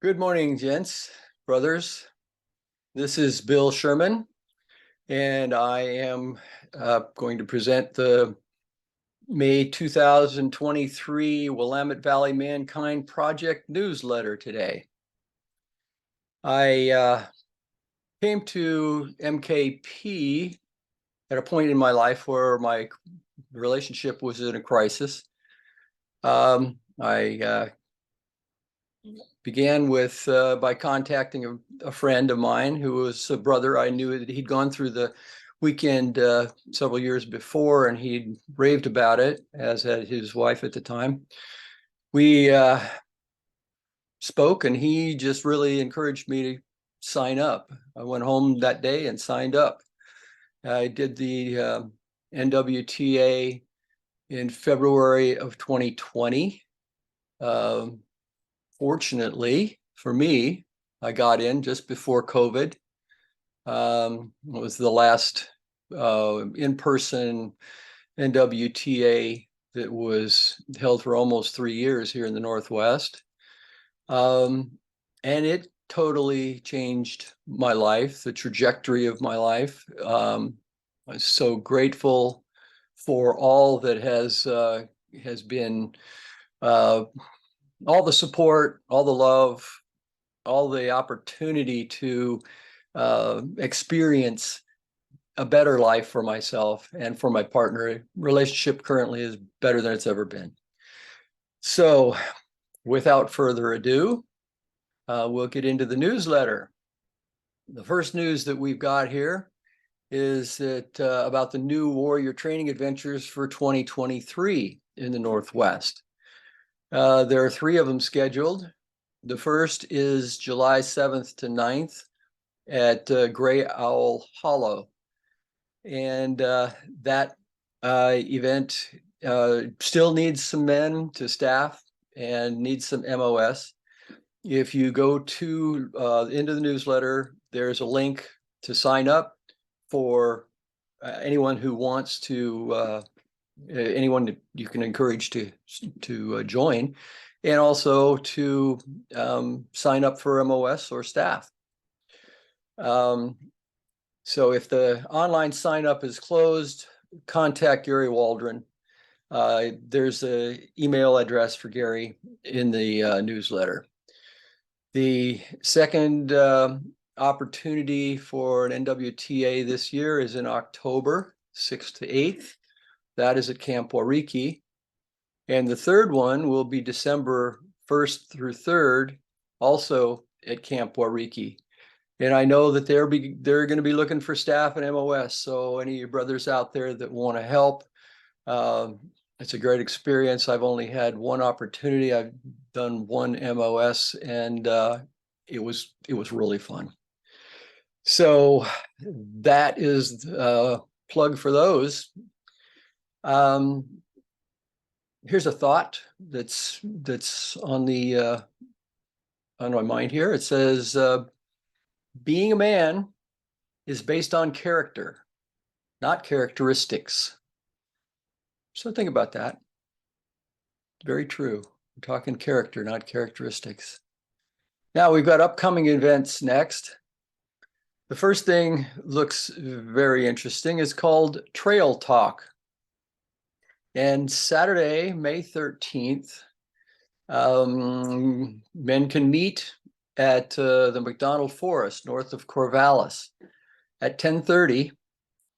Good morning, gents, brothers. This is Bill Sherman, and I am going to present the May 2023 Willamette Valley Mankind Project newsletter today. I came to MKP at a point in my life where my relationship was in a crisis. I began with by contacting a friend of mine who was a brother. I knew that he'd gone through the weekend several years before, and he'd raved about it, as had his wife at the time. We spoke, and he just really encouraged me to sign up. I went home that day and signed up. I did the NWTA in February of 2020. Fortunately for me, I got in just before COVID. It was the last in-person NWTA that was held for almost 3 years here in the Northwest. And it totally changed my life, the trajectory of my life. I'm so grateful for all that has been all the support, all the love, all the opportunity to experience a better life for myself and for my partner. Relationship currently is better than it's ever been. So without further ado, we'll get into the newsletter. The first news that we've got here is that about the new warrior training adventures for 2023 in the Northwest. There are 3 of them scheduled. The first is July 7th to 9th at Gray Owl Hollow. And that event still needs some men to staff and needs some MOS. If you go to into the newsletter, there's a link to sign up for anyone who wants to anyone that you can encourage to join, and also to sign up for MOS or staff. So if the online sign up is closed, contact Gary Waldron. There's an email address for Gary in the newsletter. The second opportunity for an NWTA this year is in October 6th to 8th. That is at Camp Wariki. And the third one will be December 1st through 3rd, also at Camp Wariki. And I know that they're going to be looking for staff and MOS. So any of you brothers out there that want to help, it's a great experience. I've only had one opportunity. I've done one MOS, and it was really fun. So that is a plug for those. Here's a thought that's on my mind here. It says, being a man is based on character, not characteristics. So think about that. Very true. We're talking character, not characteristics. Now we've got upcoming events next. The first thing looks very interesting. It's called Trail Talk. And Saturday, May 13th, men can meet at the McDonald Forest north of Corvallis at 10:30,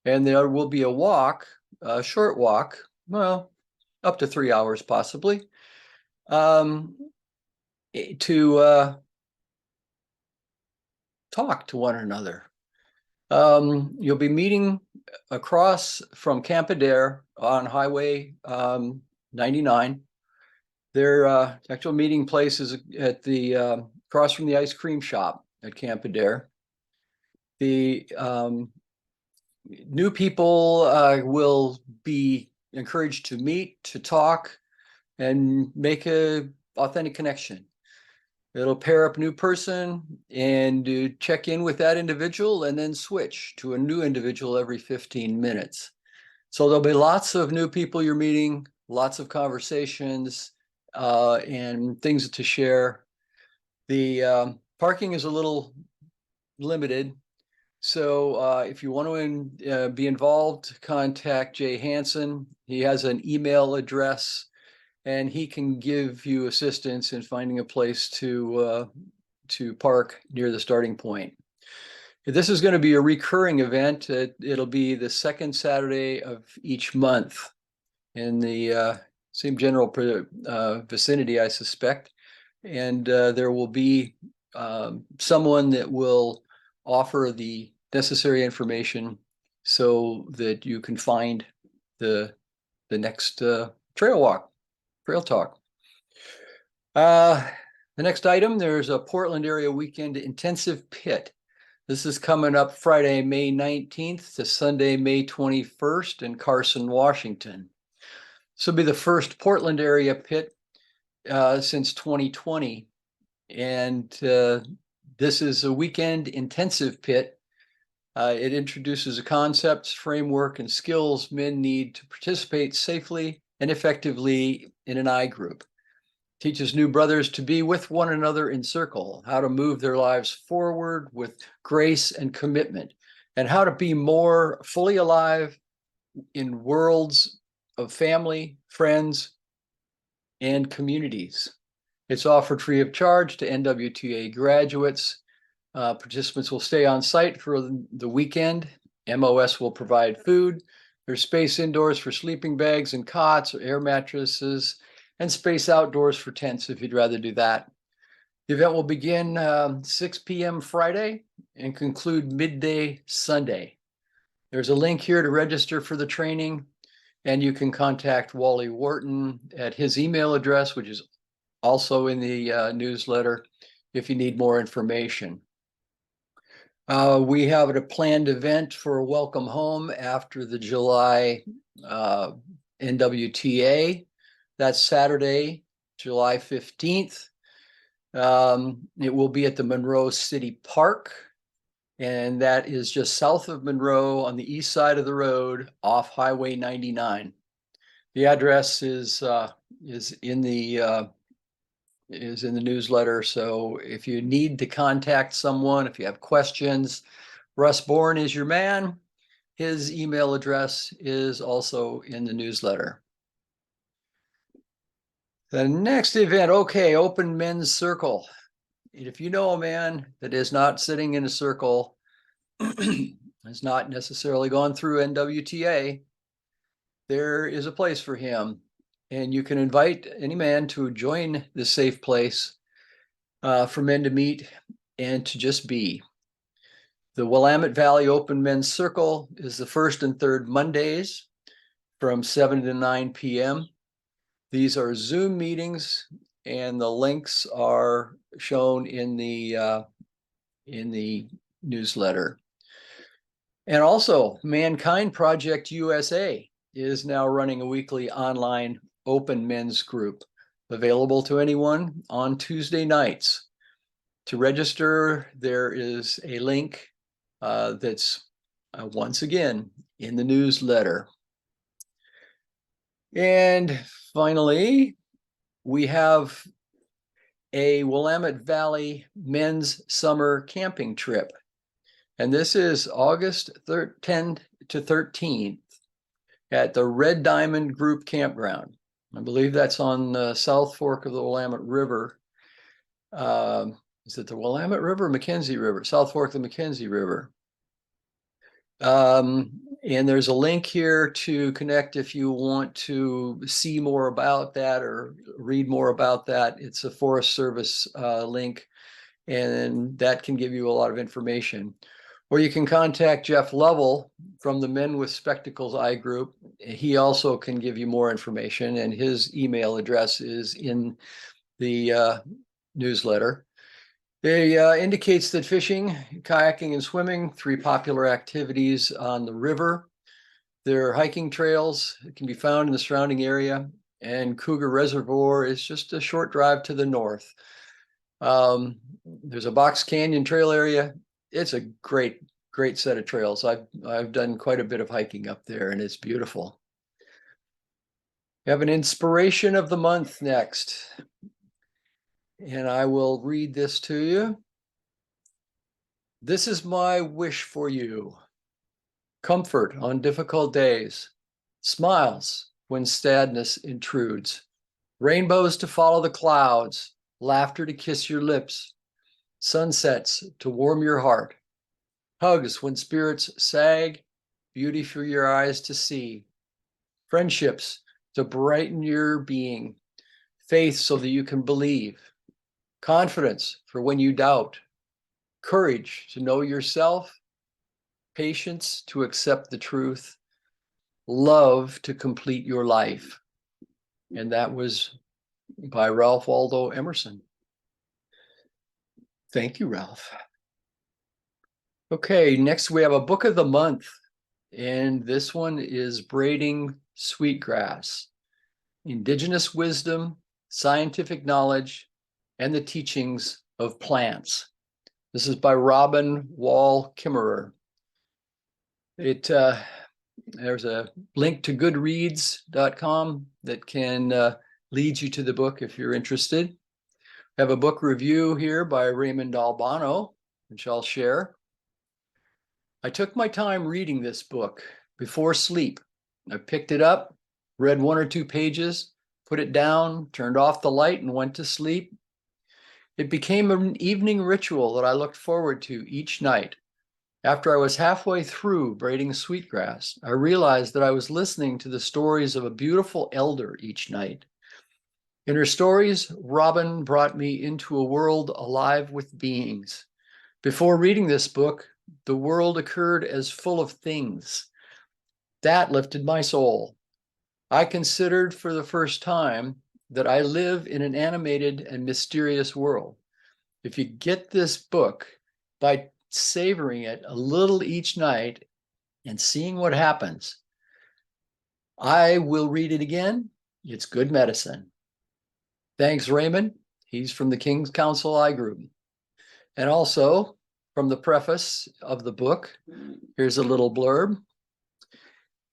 and there will be a walk, a short walk, well, up to 3 hours possibly, to talk to one another. You'll be meeting across from Camp Adair on Highway 99. Their actual meeting place is at the across from the ice cream shop at Camp Adair. The new people will be encouraged to meet, to talk, and make an authentic connection. It'll pair up a new person and check in with that individual, and then switch to a new individual every 15 minutes. So there'll be lots of new people you're meeting, lots of conversations, and things to share. The parking is a little limited. So if you want to be involved, contact Jay Hansen. He has an email address and he can give you assistance in finding a place to park near the starting point. This is going to be a recurring event. It'll be the second Saturday of each month in the same general vicinity, I suspect. And there will be someone that will offer the necessary information so that you can find the next trail talk. The next item, there's a Portland area weekend intensive pit. This is coming up Friday, May 19th to Sunday, May 21st in Carson, Washington. This will be the first Portland area pit since 2020. And this is a weekend intensive pit. It introduces the concepts, framework, and skills men need to participate safely and effectively in an I group. Teaches new brothers to be with one another in circle, how to move their lives forward with grace and commitment, and how to be more fully alive in worlds of family, friends, and communities. It's offered free of charge to NWTA graduates. Participants will stay on site for the weekend. MOS will provide food. There's space indoors for sleeping bags and cots or air mattresses, and space outdoors for tents if you'd rather do that. The event will begin 6 p.m. Friday and conclude midday Sunday. There's a link here to register for the training, and you can contact Wally Wharton at his email address, which is also in the newsletter, if you need more information. We have a planned event for a welcome home after the July NWTA. That's Saturday, July 15th. It will be at the Monroe City Park, and that is just south of Monroe on the east side of the road off Highway 99. The address is in the newsletter. So if you need to contact someone, if you have questions, Russ Bourne is your man. His email address is also in the newsletter. The next event, okay, Open Men's Circle. If you know a man that is not sitting in a circle, has not necessarily gone through NWTA, there is a place for him. And you can invite any man to join this safe place for men to meet and to just be. The Willamette Valley Open Men's Circle is the first and third Mondays from 7 to 9 p.m. These are Zoom meetings, and the links are shown in the newsletter. And also, Mankind Project USA is now running a weekly online open men's group available to anyone on Tuesday nights. To register, there is a link that's once again in the newsletter. And finally, we have a Willamette Valley men's summer camping trip. And this is August 10th to 13th at the Red Diamond Group Campground. I believe that's on the South Fork of the Willamette River. Is it the Willamette River or Mackenzie River? South Fork of the Mackenzie River. And there's a link here to connect if you want to see more about that or read more about that. It's a Forest Service link, and that can give you a lot of information. Or you can contact Jeff Lovell from the Men with Spectacles I group. He also can give you more information, and his email address is in the newsletter. It indicates that fishing, kayaking, and swimming, 3 popular activities on the river. There are hiking trails that can be found in the surrounding area, and Cougar Reservoir is just a short drive to the north. There's a Box Canyon trail area. It's a great set of trails. I've done quite a bit of hiking up there, and it's beautiful. We have an inspiration of the month next. and I will read this to you. This is my wish for you. Comfort on difficult days, smiles when sadness intrudes, rainbows to follow the clouds, laughter to kiss your lips, sunsets to warm your heart, hugs when spirits sag, beauty for your eyes to see, friendships to brighten your being, faith so that you can believe, confidence for when you doubt, courage to know yourself, patience to accept the truth, love to complete your life. And that was by Ralph Waldo Emerson. Thank you, Ralph. Okay, next we have a book of the month, and this one is Braiding Sweetgrass, Indigenous Wisdom, Scientific Knowledge, and the Teachings of Plants. This is by Robin Wall Kimmerer. There's a link to goodreads.com that can lead you to the book if you're interested. I have a book review here by Raymond Albano, which I'll share. I took my time reading this book before sleep. I picked it up, read 1 or 2 pages, put it down, turned off the light, and went to sleep. It became an evening ritual that I looked forward to each night. After I was halfway through Braiding Sweetgrass, I realized that I was listening to the stories of a beautiful elder each night. In her stories, Robin brought me into a world alive with beings. Before reading this book, the world occurred as full of things. That lifted my soul. I considered for the first time that I live in an animated and mysterious world. If you get this book by savoring it a little each night and seeing what happens, I will read it again. It's good medicine. Thanks, Raymond. He's from the King's Council I Group. And also, from the preface of the book, here's a little blurb.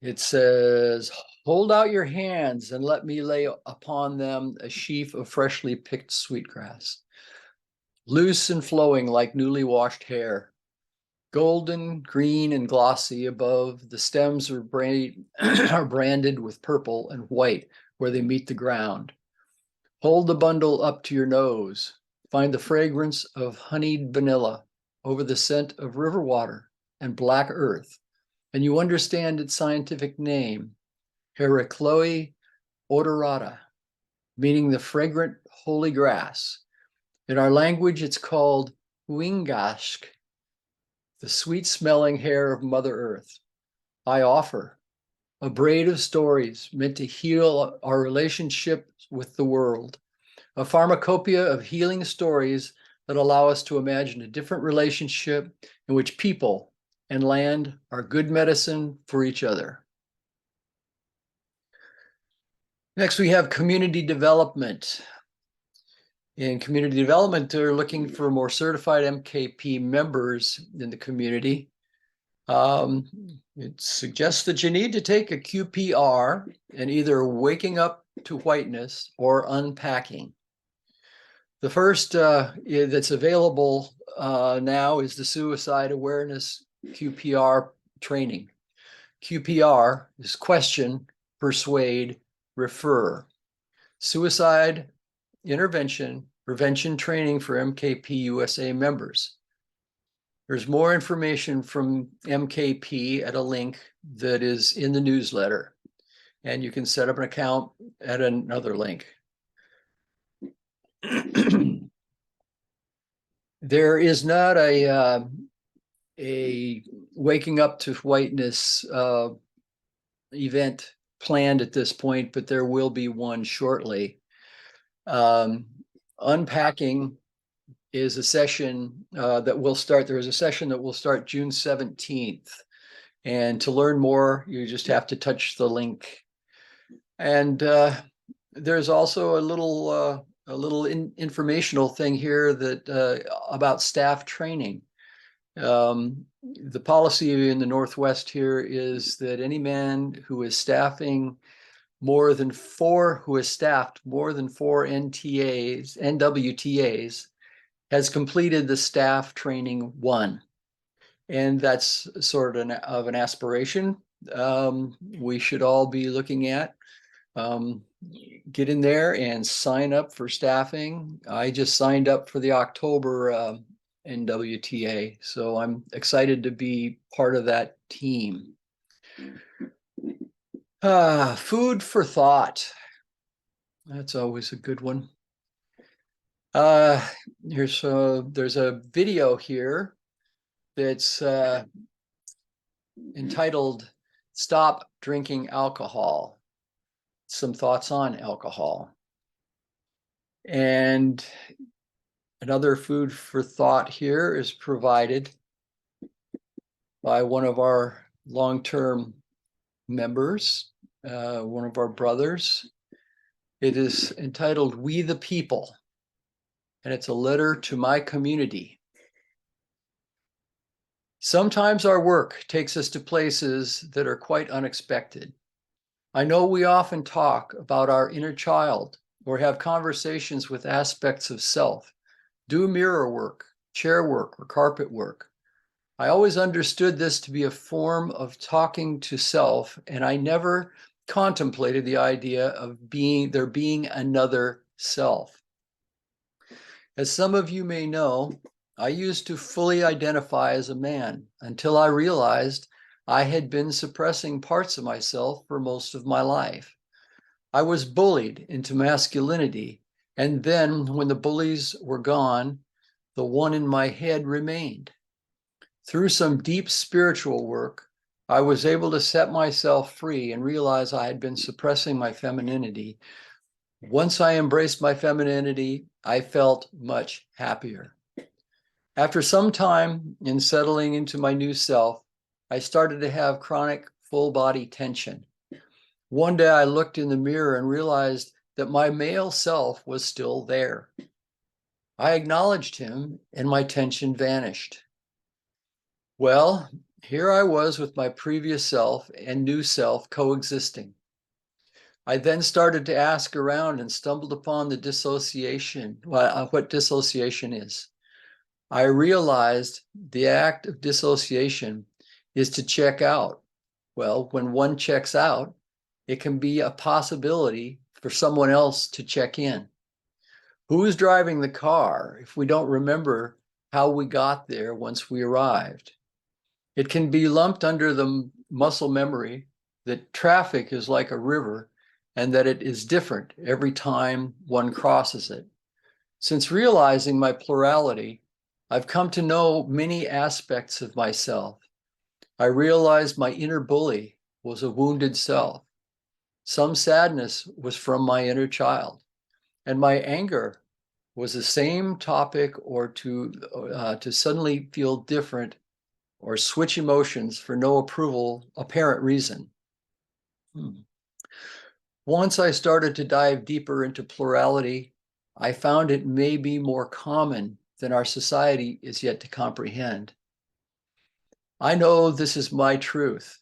It says, "Hold out your hands and let me lay upon them a sheaf of freshly picked sweetgrass, loose and flowing like newly washed hair. Golden, green, and glossy above, the stems are branded with purple and white where they meet the ground. Hold the bundle up to your nose. Find the fragrance of honeyed vanilla over the scent of river water and black earth, and you understand its scientific name, Heracloe odorata, meaning the fragrant holy grass. In our language, it's called Wingashk, the sweet-smelling hair of Mother Earth. I offer a braid of stories meant to heal our relationship with the world, a pharmacopoeia of healing stories that allow us to imagine a different relationship in which people and land are good medicine for each other." Next, we have community development. In community development, they're looking for more certified MKP members in the community. It suggests that you need to take a QPR and either waking up to whiteness or unpacking. The first that's available now is the Suicide Awareness QPR training. QPR is question, persuade, refer. Suicide intervention, prevention training for MKP USA members. There's more information from MKP at a link that is in the newsletter, and you can set up an account at another link. There is not a waking up to whiteness event planned at this point, but there will be one shortly. Unpacking is a session that will start. There is a session that will start June 17th. And to learn more, you just have to touch the link. And there's also a little informational thing here that about staff training. The policy in the Northwest here is that any man who is staffing who has staffed more than 4 NWTAs, has completed the staff training 1. And that's sort of an aspiration we should all be looking at. Get in there and sign up for staffing. I just signed up for the October NWTA, so I'm excited to be part of that team. Food for thought. That's always a good one. There's a video here that's entitled "Stop Drinking Alcohol." Some thoughts on alcohol. And another food for thought here is provided by one of our long-term members, one of our brothers. It is entitled "We the People," and it's a letter to my community. Sometimes our work takes us to places that are quite unexpected. I know we often talk about our inner child or have conversations with aspects of self, do mirror work, chair work, or carpet work. I always understood this to be a form of talking to self, and I never contemplated the idea of there being another self. As some of you may know, I used to fully identify as a man until I realized I had been suppressing parts of myself for most of my life. I was bullied into masculinity, and then when the bullies were gone, the one in my head remained. Through some deep spiritual work, I was able to set myself free and realize I had been suppressing my femininity. Once I embraced my femininity, I felt much happier. After some time in settling into my new self, I started to have chronic full body tension. One day I looked in the mirror and realized that my male self was still there. I acknowledged him and my tension vanished. Well, here I was with my previous self and new self coexisting. I then started to ask around and stumbled upon the dissociation, what dissociation is. I realized the act of dissociation is to check out. Well, when one checks out, it can be a possibility for someone else to check in. Who is driving the car if we don't remember how we got there once we arrived? It can be lumped under the muscle memory that traffic is like a river and that it is different every time one crosses it. Since realizing my plurality, I've come to know many aspects of myself. I realized my inner bully was a wounded self. Some sadness was from my inner child, and my anger was the same topic or to suddenly feel different or switch emotions for no apparent reason. Once I started to dive deeper into plurality, I found it may be more common than our society is yet to comprehend. I know this is my truth,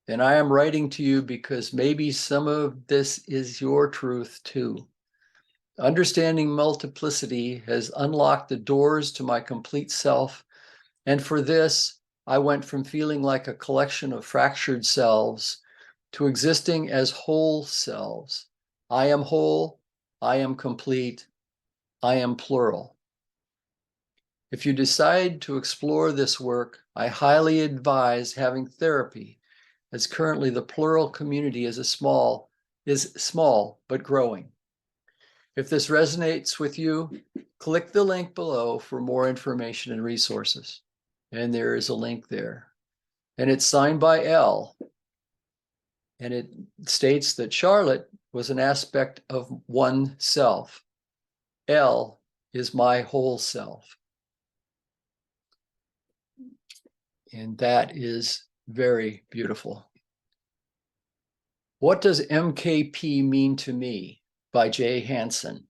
and I am writing to you because maybe some of this is your truth too. Understanding multiplicity has unlocked the doors to my complete self, and for this, I went from feeling like a collection of fractured selves to existing as whole selves. I am whole, I am complete, I am plural. If you decide to explore this work, I highly advise having therapy, as currently the plural community is small but growing. If this resonates with you, click the link below for more information and resources. And there is a link there. And it's signed by L. And it states that Charlotte was an aspect of one self. L is my whole self. And that is very beautiful. What does MKP mean to me? By Jay Hansen.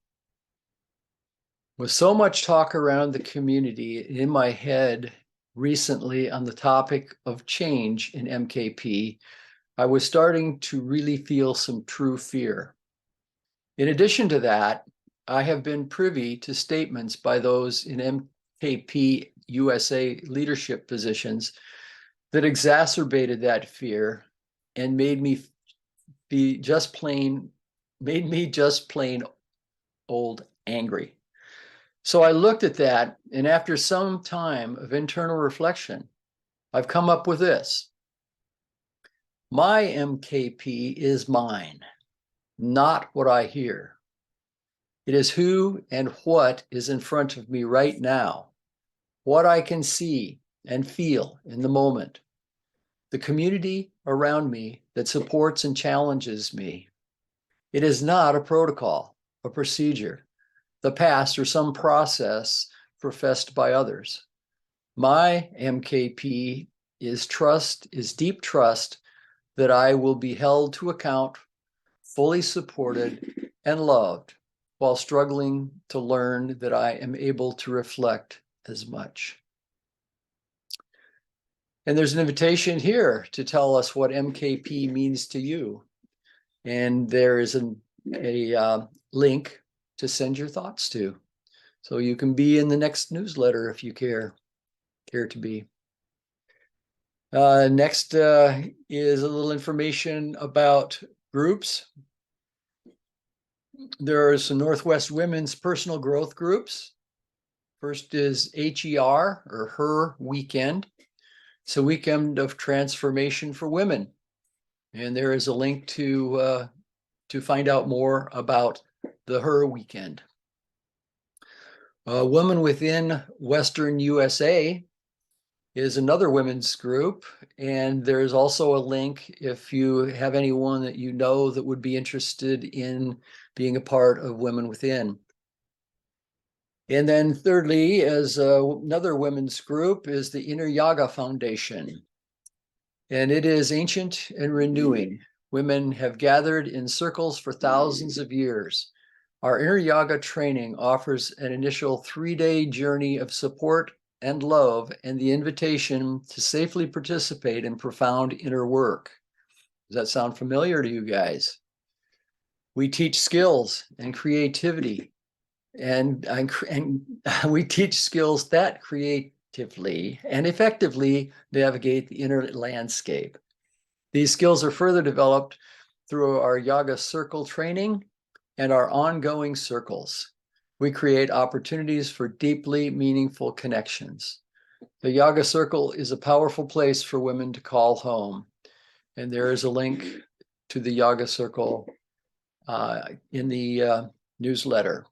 With so much talk around the community in my head recently on the topic of change in MKP, I was starting to really feel some true fear. In addition to that, I have been privy to statements by those in MKP USA leadership positions that exacerbated that fear and made me just plain old angry. So I looked at that, and after some time of internal reflection, I've come up with this. My MKP is mine, not what I hear. It is who and what is in front of me right now, what I can see and feel in the moment, the community around me that supports and challenges me. It is not a protocol, a procedure, the past, or some process professed by others. My MKP is deep trust that I will be held to account, fully supported and loved, while struggling to learn that I am able to reflect as much. And there's an invitation here to tell us what MKP means to you. And there is a link to send your thoughts to. So you can be in the next newsletter if you care to be. Next is a little information about groups. There are some Northwest Women's personal growth groups. First is HER, or Her Weekend. It's a weekend of transformation for women. And there is a link to find out more about the Her Weekend. Women Within Western USA is another women's group, and there's also a link if you have anyone that you know that would be interested in being a part of Women Within. And then thirdly, as another women's group, is the Inner Yoga Foundation. And it is ancient and renewing. Women have gathered in circles for thousands of years. Our Inner Yoga training offers an initial 3-day journey of support and love, and the invitation to safely participate in profound inner work. Does that sound familiar to you guys? We teach skills and creativity, and we teach skills that creatively and effectively navigate the inner landscape. These skills are further developed through our yoga circle training and our ongoing circles. We create opportunities for deeply meaningful connections. The yoga circle is a powerful place for women to call home. And there is a link to the yoga circle in the newsletter.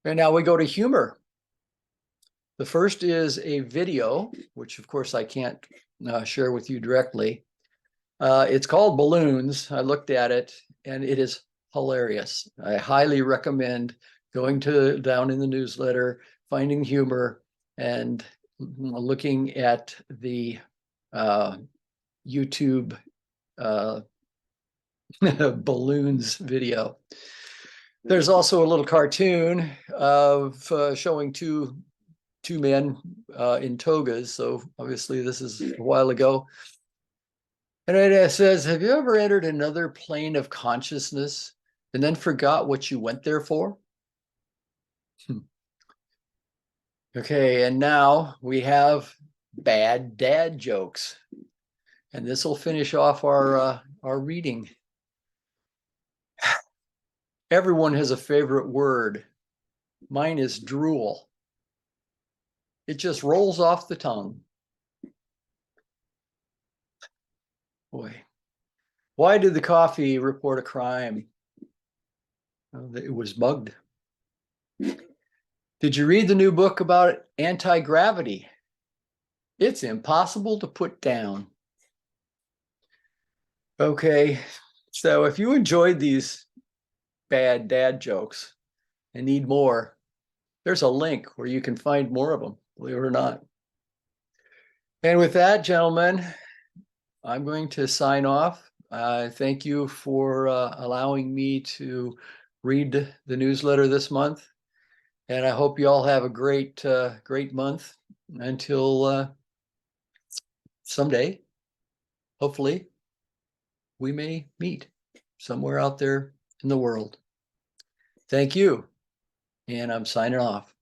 And now we go to humor. The first is a video, which of course I can't share with you directly. It's called Balloons. I looked at it and it is hilarious. I highly recommend going down in the newsletter, finding humor, and looking at the YouTube balloons video. There's also a little cartoon of showing two men in togas. So obviously this is a while ago. And it says, have you ever entered another plane of consciousness and then forgot what you went there for? Okay, and now we have bad dad jokes. And this will finish off our reading. Everyone has a favorite word. Mine is drool. It just rolls off the tongue. Boy, why did the coffee report a crime? It was mugged. Did you read the new book about anti-gravity? It's impossible to put down. Okay, so if you enjoyed these bad dad jokes and need more, there's a link where you can find more of them, believe it or not. And with that, gentlemen, I'm going to sign off. Thank you for allowing me to read the newsletter this month. And I hope you all have a great month until someday, hopefully. we may meet somewhere out there in the world. Thank you. And I'm signing off.